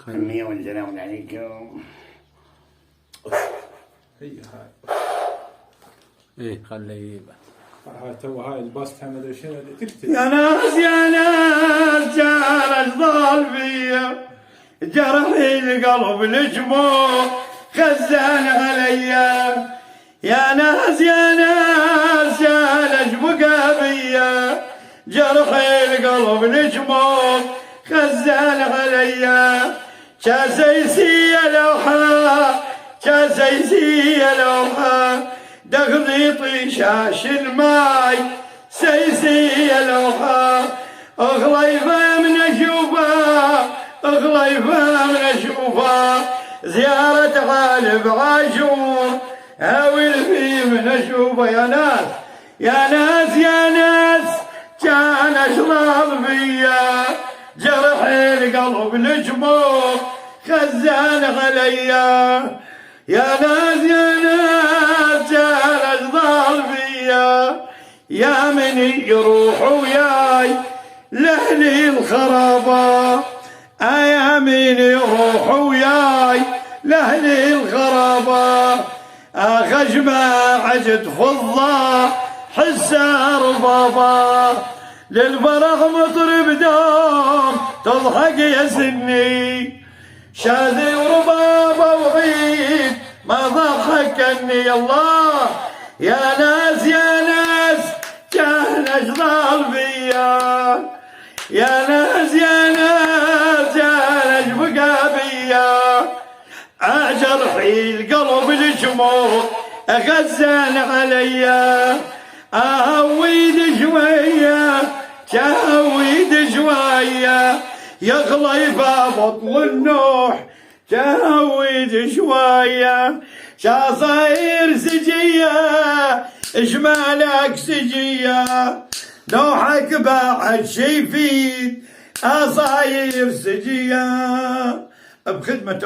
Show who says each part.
Speaker 1: خير والسلام عليكم.
Speaker 2: هي هاي
Speaker 3: ايه خليه
Speaker 2: هاي تو هاي الباستها ما ادري شنو تكتب.
Speaker 1: يا ناس يا ناس جارك ضال فيا، جرحي القلب الجموع خزان عليا. يا ناس يا ناس جالج بقى بيا، جرحي القلب الجموع خزان عليا. شاسيسي لوحة شاسيسي لوحة دخلي طيشاش الماي سيسي لوحة اغليفة من اشوفها اغليفة من اشوفها زيارة غالب عاشور هاول في من اشوفها. يا ناس يا ناس يا ناس كان اشرب فيا، جرح القلب الجموع خزان عليا. يا ناس يا ناس كان اشرب فيا، يا من يروح وياي لأهلي الخرابة، يا من يروح وياي لأهلي الخرابة. خشمة عجد فضة حسار بابا، للفرح مطرب دوم تضحك يا سني، شاذي وربابة وعيد ما ضحكني. الله يا ناس يا ناس كان اشغال بيا، يا ناس يا ناس كان بقى بيا. جرحي القلب الجموع غزان عليا، اهويد شويه جاويد شويه يغلي بطل النوح جاويد شويه. شا صاير سجيه اجمالك سجيه، نوحك بعد شي فيد صاير سجيه بخدمه